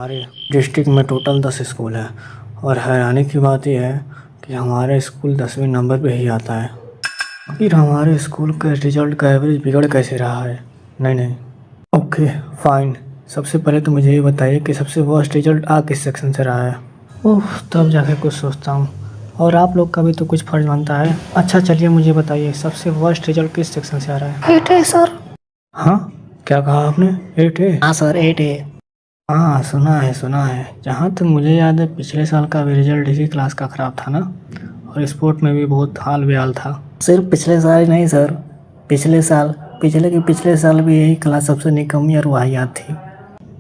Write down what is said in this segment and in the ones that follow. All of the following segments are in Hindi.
हमारे डिस्ट्रिक्ट में टोटल 10 स्कूल है और हैरानी की बात यह है कि हमारा स्कूल 10वें नंबर पे ही आता है। फिर हमारे स्कूल का रिजल्ट का एवरेज बिगड़ कैसे रहा है? नहीं, ओके फाइन। सबसे पहले तो मुझे ये बताइए कि सबसे वर्स्ट रिजल्ट आ किस सेक्शन से रहा है? ओह, तब जाके कुछ सोचता हूँ। और आप लोग का भी तो कुछ फर्ज बनता है। अच्छा चलिए मुझे बताइए, सबसे वर्स्ट रिजल्ट किस सेक्शन से आ रहा है? 8 है सर। हाँ, क्या कहा आपने? 8 है? हाँ सर 8 है। हाँ, सुना है। जहाँ तक मुझे याद है पिछले साल का भी रिजल्ट इसी क्लास का ख़राब था ना, और स्पोर्ट में भी बहुत हाल बेहाल था। सिर्फ पिछले साल ही नहीं सर, पिछले साल भी यही क्लास सबसे निकम्मी और वाहियात थी।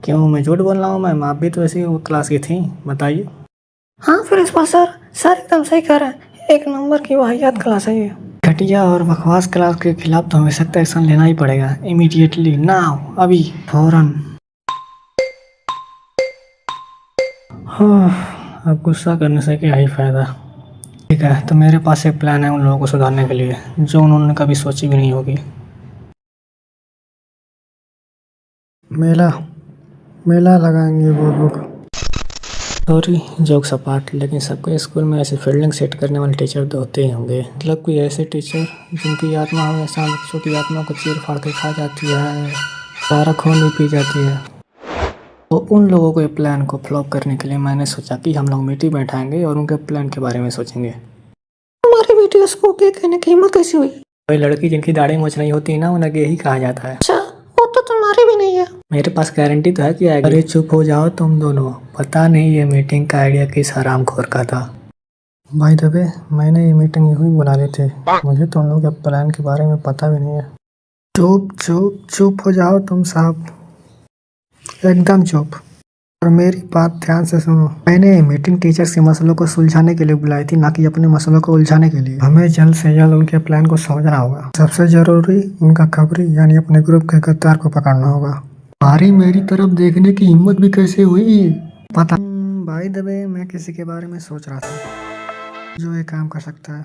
क्यों, मैं झूठ बोल रहा हूँ? मैम आप भी तो ऐसी वो क्लास की थी, बताइए। हाँ फिर इस बार सर एकदम सही कह रहे हैं, 1 नंबर की वाहियात क्लास है ये। घटिया और बकवास क्लास के खिलाफ तो हमें सख्त एक्शन लेना ही पड़ेगा, इमीडिएटली, नाउ, अभी, फौरन। हाँ, अब गुस्सा करने से क्या ही फायदा। ठीक है, तो मेरे पास एक प्लान है उन लोगों को सुधारने के लिए जो उन्होंने कभी सोची भी नहीं होगी। मेला लगाएंगे वो लोग। सॉरी, जोक सपाट, लेकिन सबके स्कूल में ऐसे फील्डिंग सेट करने वाले टीचर तो होते ही होंगे। मतलब कोई ऐसे टीचर जिनकी आत्मा हमेशा बच्चों की आत्मा को चीर फाड़ के खा जाती है, सारा खून भी पी जाती है। तो उन लोगों के प्लान को फ्लॉप करने के लिए मैंने सोचा कि हम लोग मीटिंग बैठाएंगे और उनके प्लान के बारे में सोचेंगे। हमारे बेटे को के कहने की हिम्मत कैसी हुई? कोई लड़की जिनकी दाढ़ी मूंछ नहीं होती ना, उन्हें यही कहा जाता है। अच्छा, वो तो तुम्हारी भी नहीं है। मेरे पास गारंटी तो है कि आएगी। अरे चुप हो जाओ तुम दोनों, पता नहीं ये मीटिंग का आइडिया किस हरामखोर का था। बाय द वे, मैंने ये मीटिंग यूं ही बुला ली थी, मुझे तुम लोग के प्लान के बारे में पता भी नहीं है। चुप हो जाओ तुम साहब, एकदम चुप। और मेरी बात ध्यान से सुनो। मैंने ये मीटिंग टीचर्स के मसलों को सुलझाने के लिए बुलाई थी, ना कि अपने मसलों को उलझाने के लिए। हमें जल्द से जल्द उनके प्लान को समझना होगा। सबसे जरूरी उनका खबरी यानी अपने ग्रुप के गद्दार को पकड़ना होगा। तुम्हारी मेरी तरफ देखने की हिम्मत भी कैसे हुई पता? बाय द वे, मैं किसी के बारे में सोच रहा था जो ये काम कर सकता है।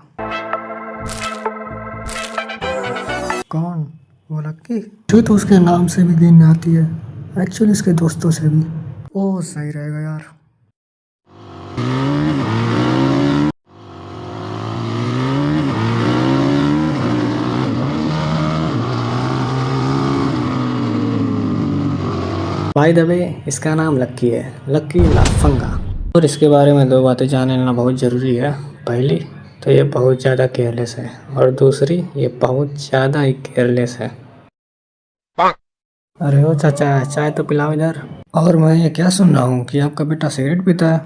कौन? वो लक्की? जो तो उसके नाम से भी गिन आती है, एक्चुअली उसके दोस्तों से भी। ओह, सही रहेगा यार। बाय द वे, इसका नाम लक्की है, लक्की लाफंगा। और इसके बारे में 2 बातें जान लेना बहुत ज़रूरी है। पहली तो ये बहुत ज़्यादा केयरलेस है, और दूसरी ये बहुत ज़्यादा ही केयरलेस है। अरे ओ चाचा, चाय तो पिलाओ इधर। और मैं ये क्या सुन रहा हूँ कि आपका बेटा सिगरेट पीता है?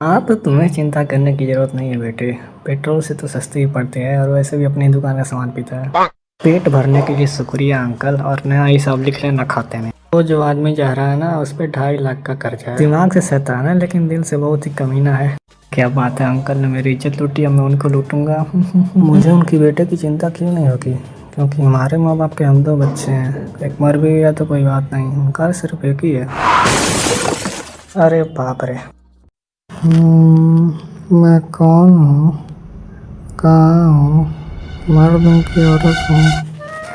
हाँ, तो तुम्हें चिंता करने की जरूरत नहीं है बेटे, पेट्रोल से तो सस्ती ही पड़ती है, और वैसे भी अपनी दुकान का सामान पीता है। पेट भरने के लिए शुक्रिया अंकल, और नया हिसाब लिख लेना खाते में। वो जो आदमी जा रहा है ना, उस पर 2.5 लाख का कर्जा है। दिमाग से शैतान है लेकिन दिल से बहुत ही कमीना है। क्या बात है, अंकल ने मेरी इज्जत लूटी, अब मैं उनको लूटूंगा। मुझे उनकी बेटे की चिंता क्यों नहीं होगी, क्योंकि हमारे माँ बाप के हम 2 बच्चे हैं। एक मर भी गया तो कोई बात नहीं, उनका सिर्फ एक ही है। अरे बाप रे। मैं कौन हूँ, कहाँ हूँ, मर्द हूँ कि औरत हूँ?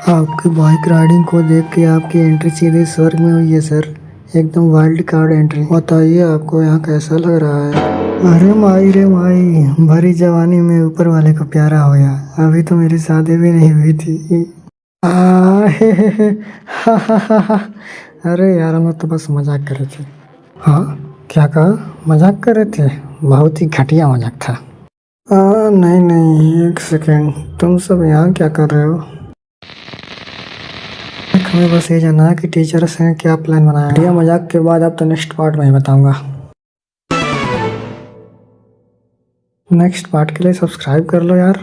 आपकी बाइक राइडिंग को देख के आपकी एंट्री सीधे स्वर्ग में हुई है सर, एकदम वाइल्ड कार्ड एंट्री। बताइए आपको यहाँ कैसा लग रहा है? अरे माई रे माई, भरी जवानी में ऊपर वाले को प्यारा हो गया। अभी तो मेरी शादी भी नहीं हुई थी। अरे यार, हम तो बस मजाक कर रहे थे। हाँ, क्या कहा? मजाक कर रहे थे? बहुत ही घटिया मजाक था। नहीं, एक सेकेंड, तुम सब यहाँ क्या कर रहे हो? हमें बस ये जानना है कि टीचर्स ने क्या प्लान बनाया। घटिया मजाक के बाद अब तो नेक्स्ट पार्ट में ही बताऊंगा। नेक्स्ट पार्ट के लिए सब्सक्राइब कर लो यार।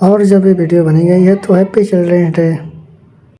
और जब ये वीडियो बनी गई है तो हैप्पी चिल्ड्रंस डे।